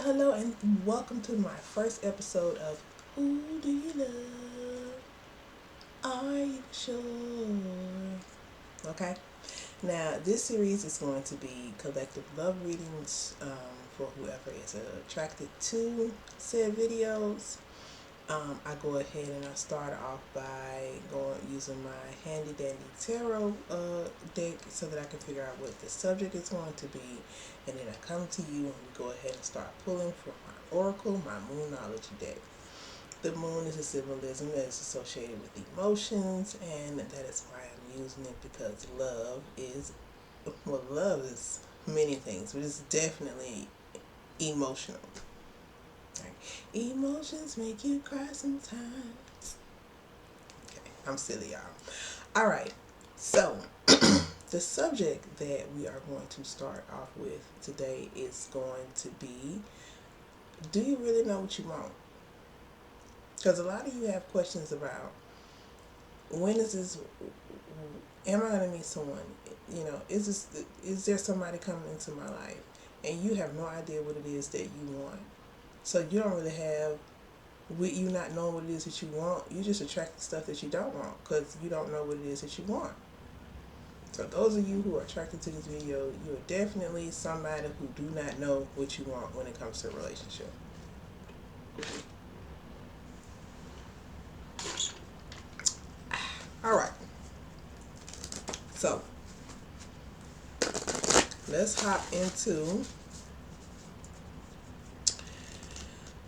Hello and welcome to my first episode of Who Do You Love? Are You Sure? Okay. Now, this series is going to be collective love readings for whoever is attracted to said videos. I go ahead and I start off by going using my handy dandy tarot deck so that I can figure out what the subject is going to be, and then I come to you and we go ahead and start pulling from my oracle, my moonology deck. The moon is a symbolism that is associated with emotions, and that is why I'm using it because love is many things, but it's definitely emotional. Right? Emotions make you cry sometimes. Okay, I'm silly, y'all. All right, so the subject that we are going to start off with today is going to be: do you really know what you want? Because a lot of you have questions about when is this? Am I going to meet someone? Is there somebody coming into my life, and you have no idea what it is that you want? So you don't really have, with you not knowing what it is that you want, you just attract the stuff that you don't want because you don't know what it is that you want. So those of you who are attracted to this video, you are definitely somebody who do not know what you want when it comes to a relationship. All right. So let's hop into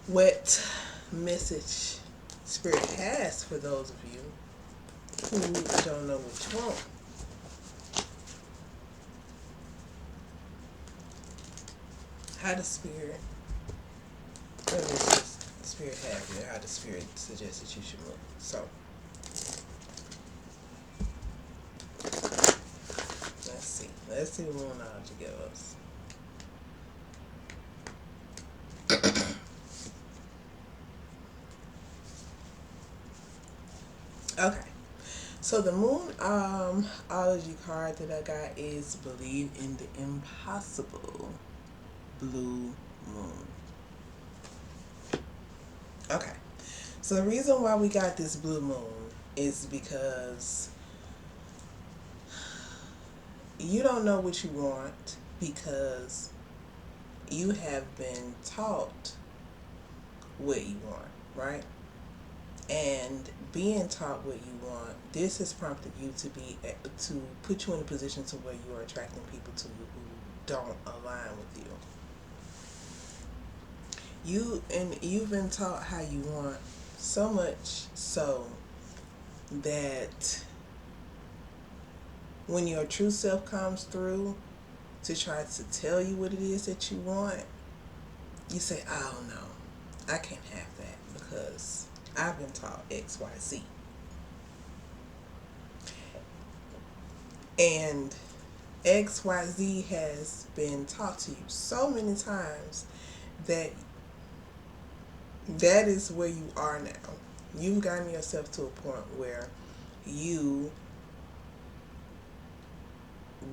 what message Spirit has for those of you who don't know what you want. How does Spirit, what message Spirit have here? How does Spirit suggest that you should move? So let's see. Let's see what Moonology gives us. Okay. So the Moonology card that I got is Believe in the Impossible. Blue Moon. Okay. So the reason why we got this blue moon is because you don't know what you want because you have been taught what you want, right? And being taught what you want, this has prompted you to put you in a position to where you are attracting people to you who don't align with you. You've been taught how you want so much so that when your true self comes through to try to tell you what it is that you want, you say, "Oh no, I can't have that because I've been taught X, Y, Z." And XYZ has been taught to you so many times that that is where you are now. You've gotten yourself to a point where you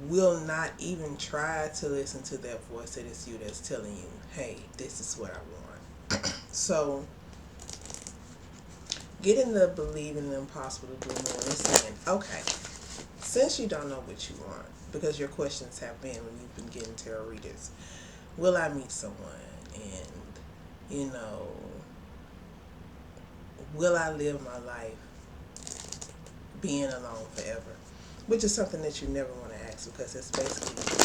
will not even try to listen to that voice that is you that's telling you, hey, this is what I want. So getting the Believe in the Impossible to Blue Moon is saying, okay, since you don't know what you want, because your questions have been when you've been getting tarot readers, will I meet someone? And, will I live my life being alone forever? Which is something that you never want to ask because it's basically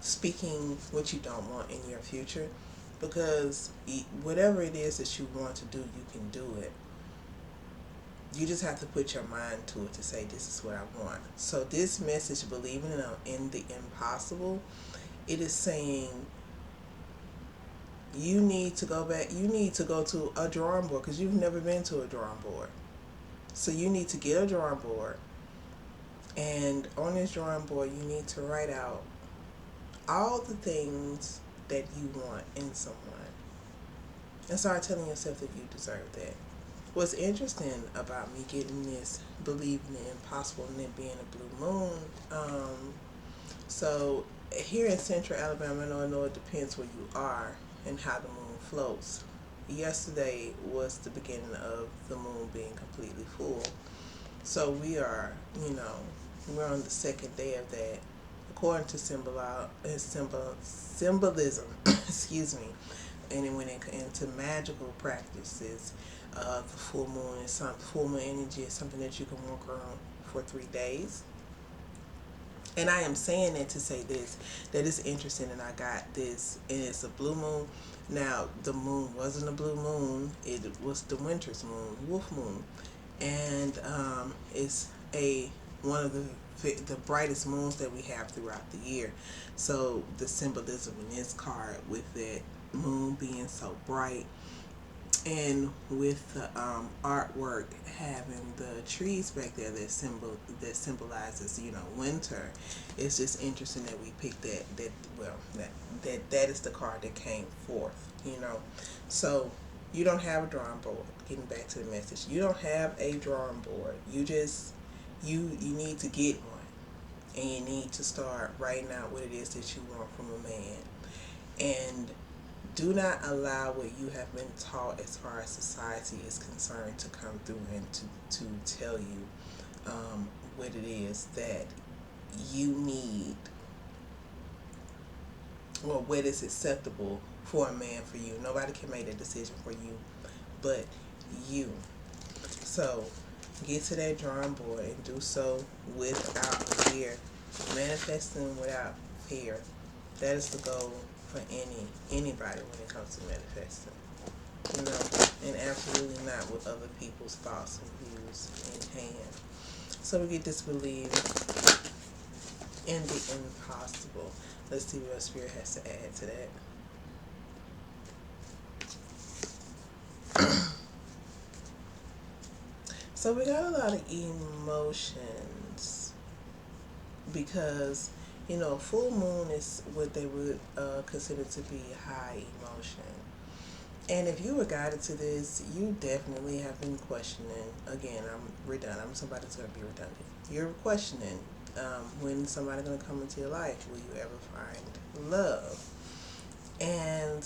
speaking what you don't want in your future. Because whatever it is that you want to do, you can do it. You just have to put your mind to it to say, this is what I want. So this message, believing in the impossible, it is saying you need to go back. You need to go to a drawing board because you've never been to a drawing board. So you need to get a drawing board. And on this drawing board, you need to write out all the things that you want in someone. And start telling yourself that you deserve that. What's interesting about me getting this believing the impossible and it being a blue moon, so here in Central Alabama, I know it depends where you are and how the moon floats. Yesterday was the beginning of the moon being completely full. So we are, you know, we're on the second day of that. According to symbolism, excuse me, and then when it into magical practices, the full moon energy is something that you can work on for 3 days. And I am saying that to say this, that it's interesting, and I got this, and it's a blue moon. Now, the moon wasn't a blue moon, it was the winter's moon, wolf moon. And it's a one of the brightest moons that we have throughout the year. So the symbolism in this card with that moon being so bright, and with the artwork having the trees back there that symbolizes, you know, winter. It's just interesting that we picked that is the card that came forth, you know. So you don't have a drawing board. Getting back to the message, you don't have a drawing board. You need to get one, and you need to start writing out what it is that you want from a man. And do not allow what you have been taught as far as society is concerned to come through and to tell you what it is that you need, or what is acceptable for a man for you. Nobody can make that decision for you but you. So get to that drawing board and do so without fear. Manifesting without fear. That is the goal for anybody when it comes to manifesting. You know, and absolutely not with other people's thoughts and views in hand. So we get this belief in the impossible. Let's see what Spirit has to add to that. So we got a lot of emotions because, you know, full moon is what they would consider to be high emotion. And if you were guided to this, you definitely have been questioning. Again, I'm redundant. I'm somebody that's going to be redundant. You're questioning when somebody's going to come into your life. Will you ever find love? And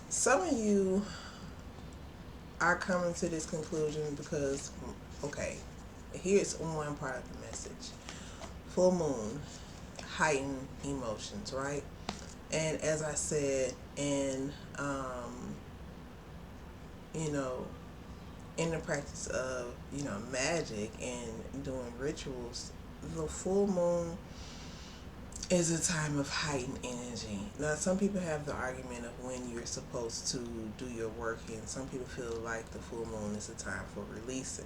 some of you are coming to this conclusion because, okay, here's one part of the message. Full moon, heightened emotions, right? And as I said, you know, in the practice of, you know, magic and doing rituals, the full moon is a time of heightened energy. Now, some people have the argument of when you're supposed to do your work, and some people feel like the full moon is a time for releasing.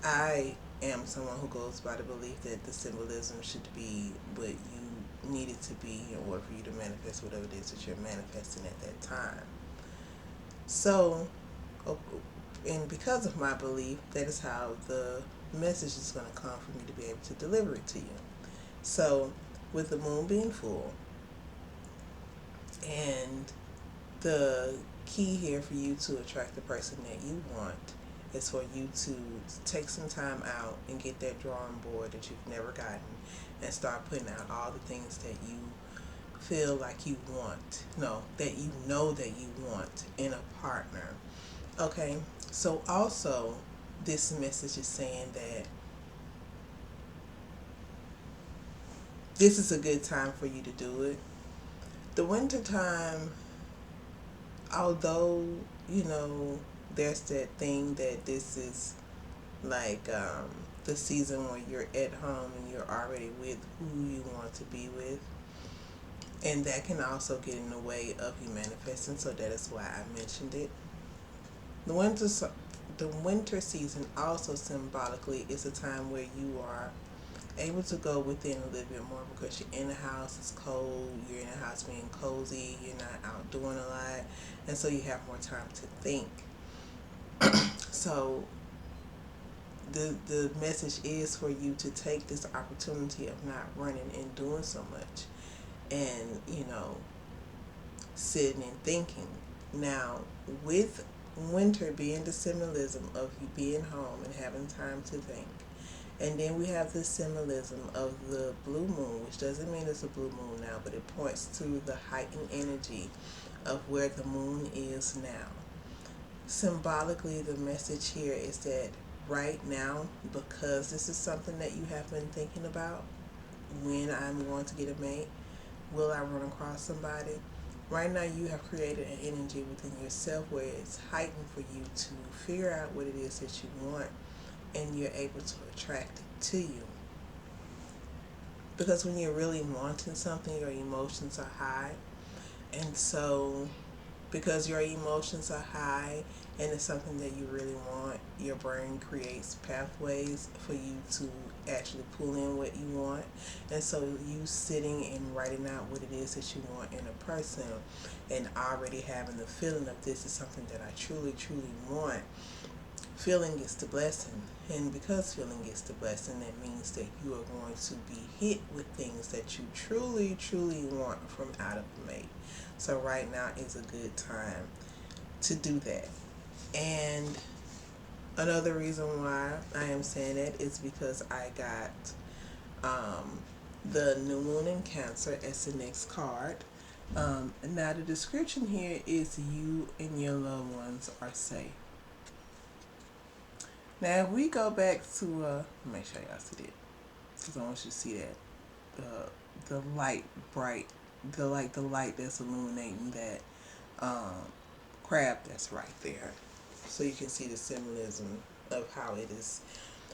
I am someone who goes by the belief that the symbolism should be what you need it to be in order for you to manifest whatever it is that you're manifesting at that time. So, and because of my belief, that is how the message is going to come for me to be able to deliver it to you. So, with the moon being full, and the key here for you to attract the person that you want is for you to take some time out and get that drawing board that you've never gotten and start putting out all the things that you feel like you want. No, that you know that you want in a partner. Okay, so also this message is saying that this is a good time for you to do it. The winter time, although, you know, there's that thing that this is like the season where you're at home and you're already with who you want to be with, and that can also get in the way of you manifesting, so that is why I mentioned it. The winter season also symbolically is a time where you are able to go within a little bit more because you're in the house, it's cold, you're in the house being cozy, you're not out doing a lot, and so you have more time to think. So the message is for you to take this opportunity of not running and doing so much, and, you know, sitting and thinking. Now, with winter being the symbolism of you being home and having time to think. And then we have the symbolism of the blue moon, which doesn't mean it's a blue moon now, but it points to the heightened energy of where the moon is now. Symbolically, the message here is that right now, because this is something that you have been thinking about, when I'm going to get a mate, will I run across somebody? Right now, you have created an energy within yourself where it's heightened for you to figure out what it is that you want, and you're able to attract it to you. Because when you're really wanting something, your emotions are high. And so, because your emotions are high and it's something that you really want, your brain creates pathways for you to actually pull in what you want. And so, you sitting and writing out what it is that you want in a person and already having the feeling of this is something that I truly, truly want. Feeling is the blessing, and because feeling is the blessing, that means that you are going to be hit with things that you truly, truly want from out of a mate. So right now is a good time to do that. And another reason why I am saying that is because I got the new moon in Cancer as the next card. Now the description here is you and your loved ones are safe. Now, if we go back to, make sure y'all see it, because I want you to see that the light bright, the light that's illuminating that crab that's right there, so you can see the symbolism of how it is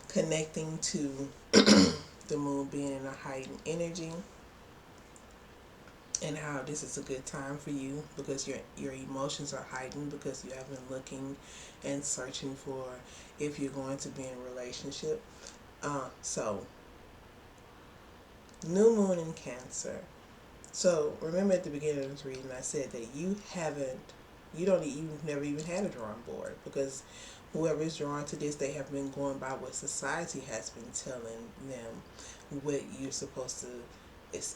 connecting to the moon being in a heightened energy, and how this is a good time for you because your emotions are heightened because you have been looking and searching for if you're going to be in a relationship. So new moon in Cancer. So remember at the beginning of this reading I said that you've never even had a drawing board, because whoever is drawn to this, they have been going by what society has been telling them what you're supposed to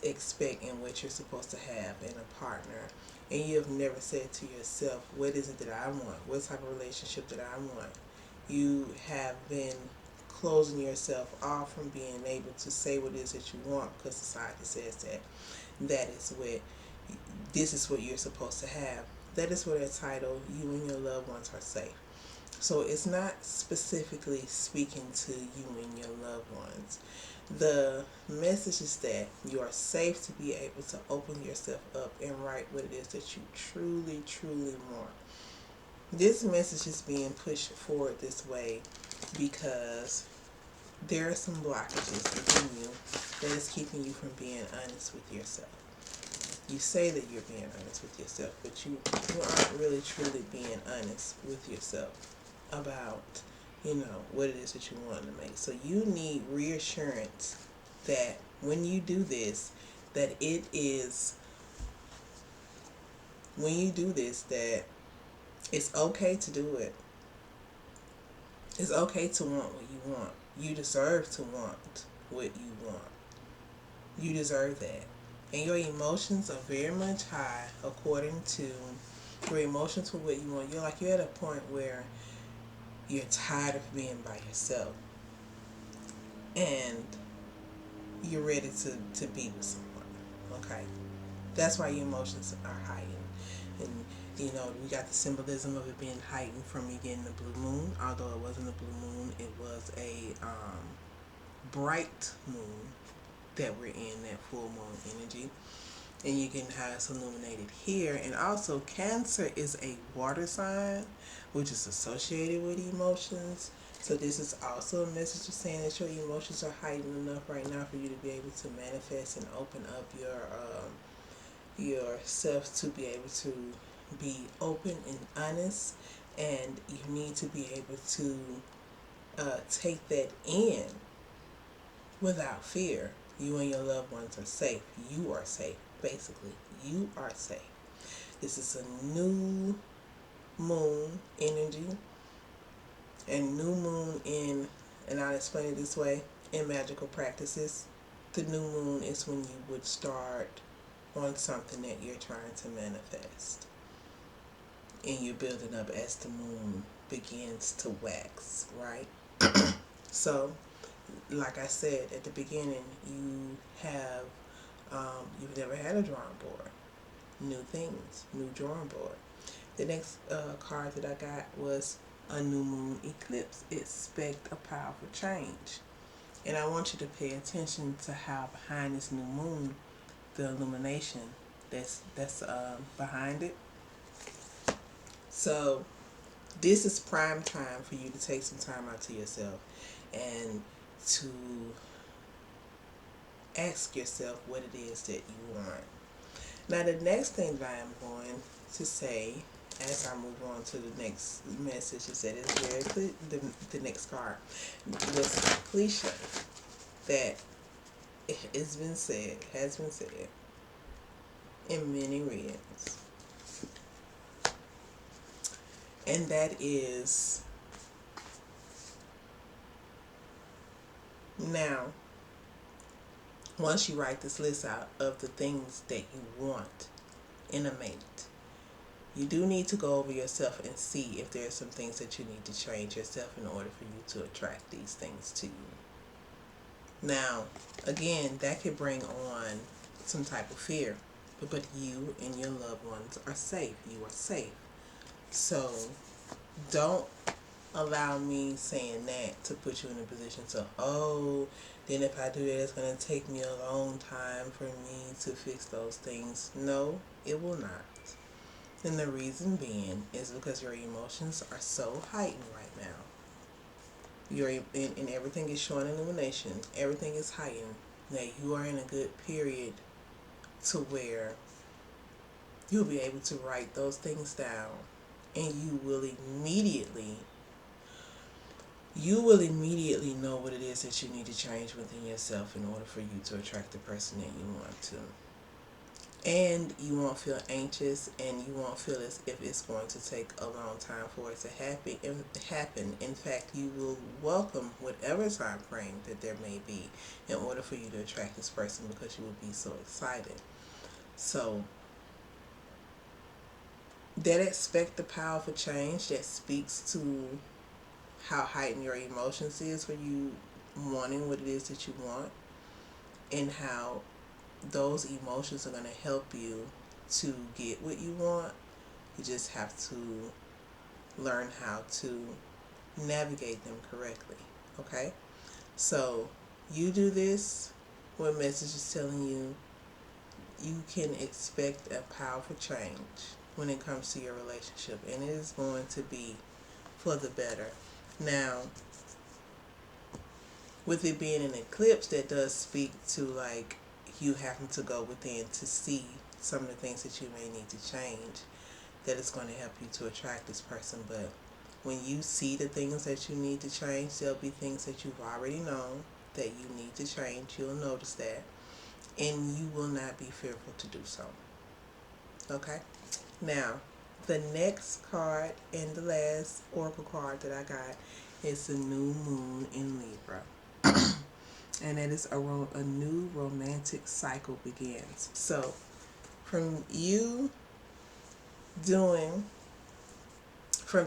expect and what you're supposed to have in a partner. And you have never said to yourself, what is it that I want? What type of relationship that I want? You have been closing yourself off from being able to say what it is that you want because society says this is what you're supposed to have. That is what a title, you and your loved ones are safe. So it's not specifically speaking to you and your loved ones. The message is that you are safe to be able to open yourself up and write what it is that you truly, truly want. This message is being pushed forward this way because there are some blockages within you that is keeping you from being honest with yourself. You say that you're being honest with yourself, but you aren't really truly being honest with yourself about, what it is that you want to make. So you need reassurance that when you do this, that that it's okay to do it. It's okay to want what you want. You deserve to want what you want. You deserve that. And your emotions are very much high according to your emotions for what you want. You're at a point where you're tired of being by yourself. And you're ready to be with someone. Okay? That's why your emotions are heightened. And we got the symbolism of it being heightened from you getting the blue moon. Although it wasn't a blue moon, it was a bright moon that we're in, that full moon energy. And you can have it's illuminated here. And also Cancer is a water sign, which is associated with emotions. So this is also a message of saying that your emotions are heightened enough right now for you to be able to manifest and open up yourself to be able to be open and honest. And you need to be able to take that in without fear. You and your loved ones are safe. You are safe. Basically, you are safe. This is a new moon energy, and new moon and I'll explain it this way, in magical practices, the new moon is when you would start on something that you're trying to manifest. and you're building up as the moon begins to wax, right? So, like I said at the beginning, you've never had a drawing board. New things, new drawing board. The next card that I got was a new moon eclipse. Expect a powerful change. And I want you to pay attention to how behind this new moon, the illumination that's behind it. So this is prime time for you to take some time out to yourself and to ask yourself what it is that you want. Now the next thing that I am going to say as I move on to the next message is that it's very clear. The next card was a cliche that has been said in many readings, and that is, now once you write this list out of the things that you want in a mate, you do need to go over yourself and see if there are some things that you need to change yourself in order for you to attract these things to you. Now, again, that could bring on some type of fear, but you and your loved ones are safe. You are safe. So don't allow me saying that to put you in a position to, oh, then if I do that, it's going to take me a long time for me to fix those things. No, it will not. And the reason being is because your emotions are so heightened right now. You're and everything is showing illumination. Everything is heightened. That you are in a good period to where you'll be able to write those things down, and you will immediately know what it is that you need to change within yourself in order for you to attract the person that you want to. And you won't feel anxious, and you won't feel as if it's going to take a long time for it to happen. In fact, you will welcome whatever time frame that there may be in order for you to attract this person, because you will be so excited. So that expect the powerful change that speaks to how heightened your emotions is for you wanting what it is that you want, and how those emotions are going to help you to get what you want. You just have to learn how to navigate them correctly. Okay? So you do this, what message is telling you, you can expect a powerful change when it comes to your relationship, and it is going to be for the better. Now, with it being an eclipse, that does speak to like you having to go within to see some of the things that you may need to change, that is going to help you to attract this person. But when you see the things that you need to change, there'll be things that you've already known that you need to change. You'll notice that, and you will not be fearful to do so. Okay? Now, the next card and the last oracle card that I got is the new moon in Libra. And that is a new romantic cycle begins. So, from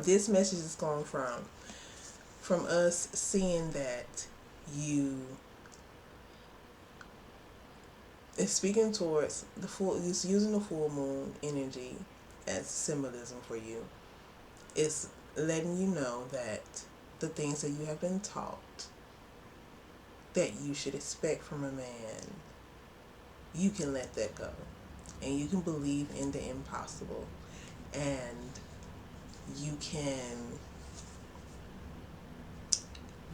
this message is going from us seeing that you is speaking towards it's using the full moon energy as symbolism for you. It's letting you know that the things that you have been taught that you should expect from a man, you can let that go. And you can believe in the impossible. And you can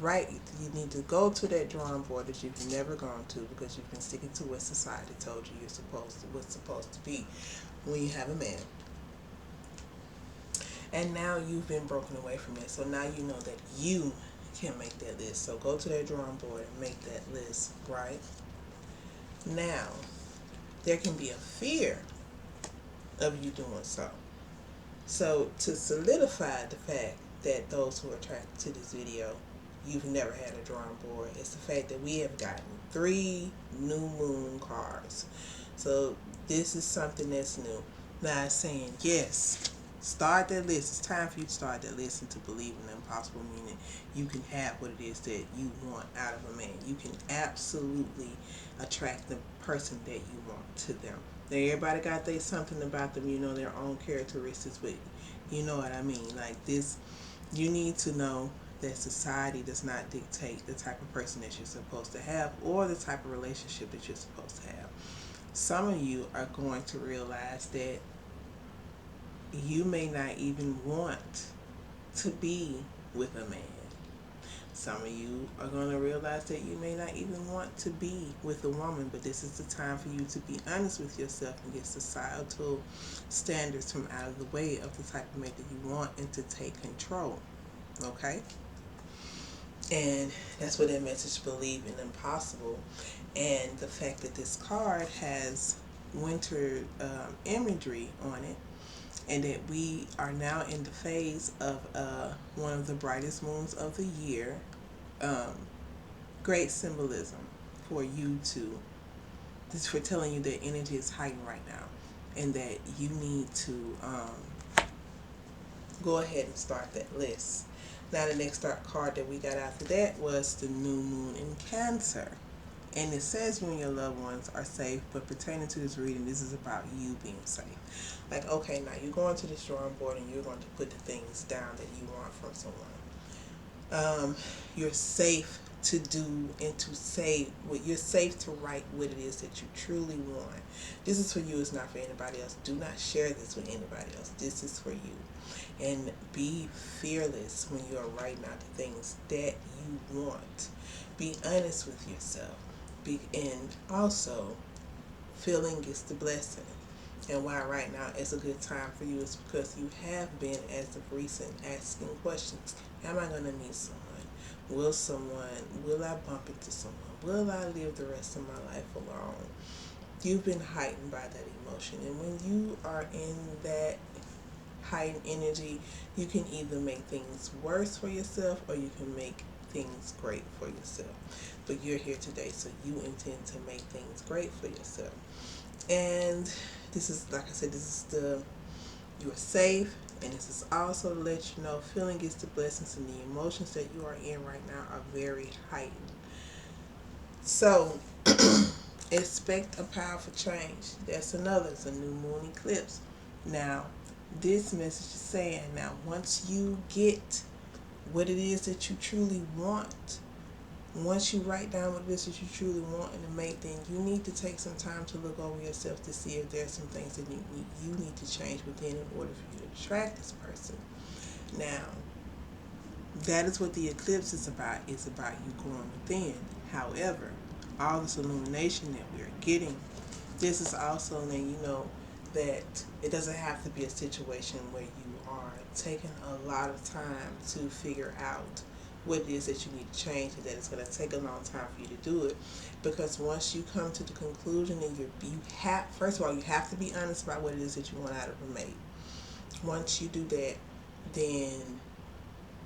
you need to go to that drawing board that you've never gone to, because you've been sticking to what society told you what's supposed to be when you have a man. And now you've been broken away from it. So now you know that you can make that list. So go to that drawing board and make that list, right? Now, there can be a fear of you doing so. So to solidify the fact that those who are attracted to this video, you've never had a drawing board, it's the fact that we have gotten 3 new moon cards. So this is something that's new. Now it's saying, yes, Start that list. It's time for you to start that list and to believe in the impossible, meaning you can have what it is that you want out of a man. You can absolutely attract the person that you want to them. Now, everybody got their something about them, their own characteristics, but you know what I mean. Like this, you need to know that society does not dictate the type of person that you're supposed to have or the type of relationship that you're supposed to have. Some of you are going to realize that you may not even want to be with a man. Some of you are going to realize that you may not even want to be with a woman, but this is the time for you to be honest with yourself and get societal standards from out of the way of the type of mate that you want and to take control. Okay? And that's what that message, believe in impossible. And the fact that this card has winter imagery on it, and that we are now in the phase of one of the brightest moons of the year. Great symbolism for you to, this for telling you that energy is heightened right now, and that you need to go ahead and start that list. Now the next card that we got after that was the new moon in Cancer. And it says you and your loved ones are safe, but pertaining to this reading, this is about you being safe. Like, okay, now you're going to this drawing board and you're going to put the things down that you want from someone. You're safe to do and to say what you're safe to write what it is that you truly want. This is for you, it's not for anybody else. Do not share this with anybody else. This is for you. And be fearless when you are writing out the things that you want. Be honest with yourself. And also, feeling is the blessing. And why right now it's a good time for you is because you have been, as of recent, asking questions. Am I going to meet someone? Will I bump into someone? Will I live the rest of my life alone? You've been heightened by that emotion. And when you are in that heightened energy, you can either make things worse for yourself or you can make things great for yourself. But you're here today, so you intend to make things great for yourself. And this is, like I said, you are safe, and this is also to let you know feeling is the blessings, and the emotions that you are in right now are very heightened. So expect a powerful change. That's another. It's a new moon eclipse. Now, this message is saying, now once you get what it is that you truly want, once you write down what it is that you truly want in a mate, then you need to take some time to look over yourself to see if there's some things that you need to change within in order for you to attract this person. Now, that is what the eclipse is about. It's about you going within. However, all this illumination that we're getting, this is also letting you know that it doesn't have to be a situation where you are taking a lot of time to figure out what it is that you need to change, and that it's going to take a long time for you to do it. Because once you come to the conclusion, and you have, first of all, you have to be honest about what it is that you want out of a mate. Once you do that, then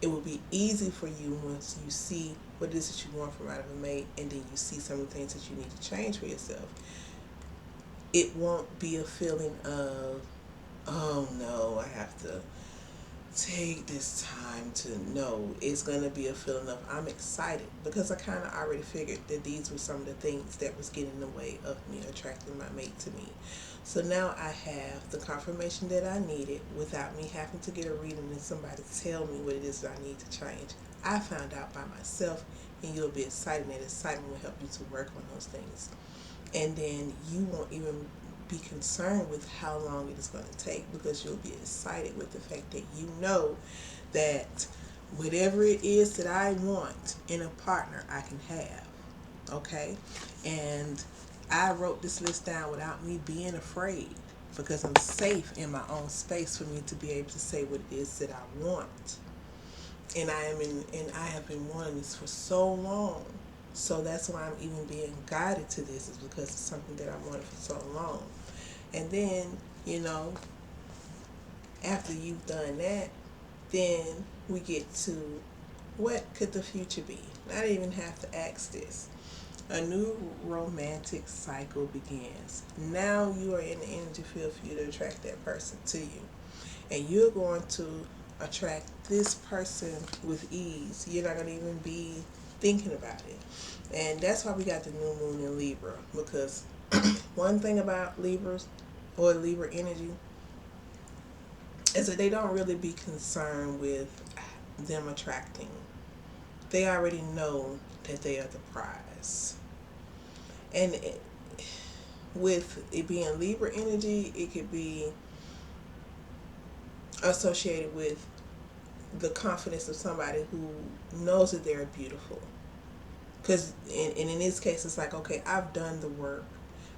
it will be easy for you once you see what it is that you want from out of a mate, and then you see some of the things that you need to change for yourself. It won't be a feeling of, oh no, I have to take this time to know. It's going to be a feeling of, I'm excited, because I kind of already figured that these were some of the things that was getting in the way of me attracting my mate to me. So now I have the confirmation that I needed without me having to get a reading and somebody tell me what it is that I need to change. I found out by myself, and you'll be excited, and that excitement will help you to work on those things. And then you won't even be concerned with how long it is going to take, because you'll be excited with the fact that you know that whatever it is that I want in a partner, I can have. Okay? And I wrote this list down without me being afraid, because I'm safe in my own space for me to be able to say what it is that I want. And I have been wanting this for so long. So that's why I'm even being guided to this, is because it's something that I wanted for so long. And then, after you've done that, then we get to, what could the future be? I didn't even have to ask this. A new romantic cycle begins. Now you are in the energy field for you to attract that person to you. and you're going to attract this person with ease. You're not going to even be thinking about it. And that's why we got the new moon in Libra, because one thing about Libras or Libra energy is that they don't really be concerned with them attracting. They already know that they are the prize. And with it being Libra energy, it could be associated with the confidence of somebody who knows that they're beautiful. Because in this case, it's like, okay, I've done the work.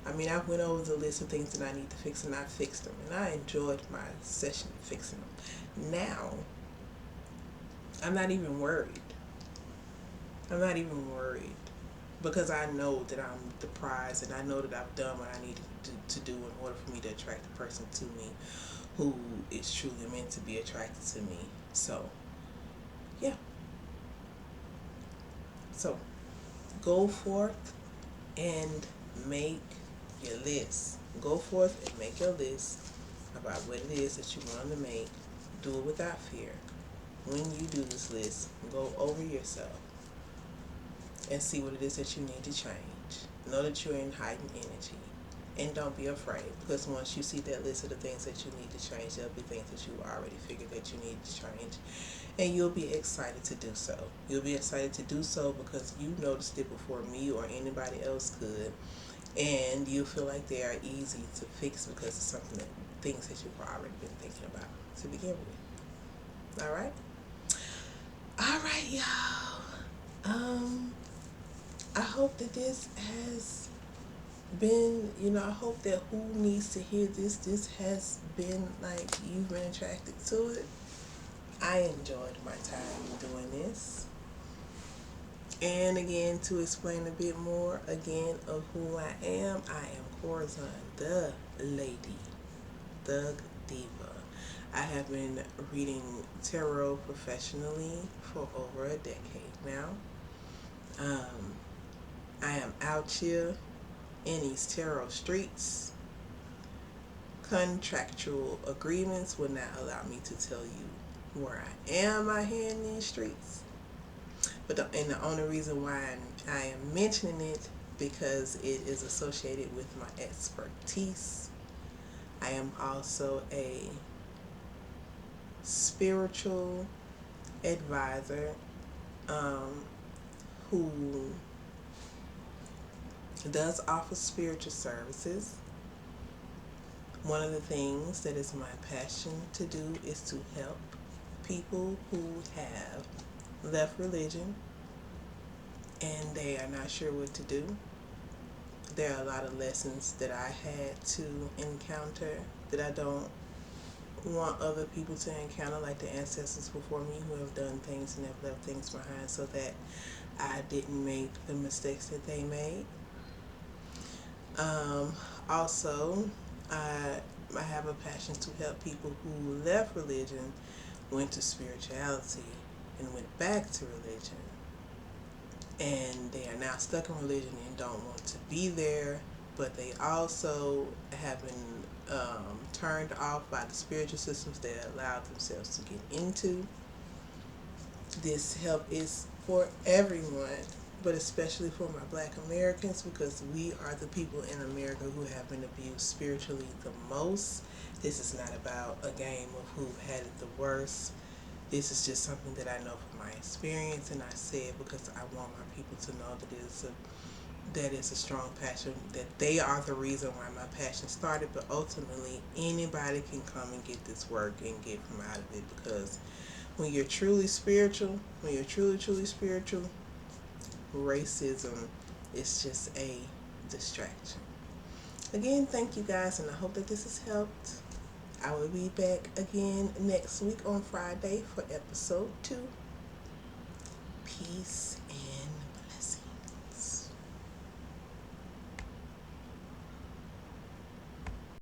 I mean, I went over the list of things that I need to fix, and I fixed them. And I enjoyed my session fixing them. Now, I'm not even worried. I'm not even worried. Because I know that I'm the prize, and I know that I've done what I needed to do in order for me to attract the person to me who is truly meant to be attracted to me. So, yeah. So, go forth and make your list. Go forth and make your list about what it is that you want to make. Do it without fear. When you do this list, go over yourself and see what it is that you need to change. Know that you're in heightened energy. And don't be afraid, because once you see that list of the things that you need to change, there'll be things that you already figured that you need to change. And you'll be excited to do so. You'll be excited to do so because you noticed it before me or anybody else could. And you feel like they are easy to fix because it's something that things that you've already been thinking about to begin with. Alright? Alright, y'all. I hope that this has been, I hope that who needs to hear this has been like you've been attracted to it. I enjoyed my time doing this. And again, to explain a bit more again of who I am Corazon, the lady, the diva. I have been reading tarot professionally for over a decade now. I am out here in these tarot streets. Contractual agreements will not allow me to tell you where I am out here in these streets. But the only reason why I am mentioning it because it is associated with my expertise. I am also a spiritual advisor who does offer spiritual services. One of the things that is my passion to do is to help people who have left religion and they are not sure what to do. There are a lot of lessons that I had to encounter that I don't want other people to encounter, like the ancestors before me who have done things and have left things behind, so that I didn't make the mistakes that they made. Also, I have a passion to help people who left religion, went to spirituality, and went back to religion. And they are now stuck in religion and don't want to be there, but they also have been turned off by the spiritual systems they allowed themselves to get into. This help is for everyone, but especially for my Black Americans, because we are the people in America who have been abused spiritually the most. This is not about a game of who had it the worst. This is just something that I know from my experience, and I say it because I want my people to know that it's a strong passion, that they are the reason why my passion started, but ultimately anybody can come and get this work and get from out of it, because when you're truly spiritual, truly spiritual, racism is just a distraction. Again, thank you guys, and I hope that this has helped. I will be back again next week on Friday for episode 2. Peace and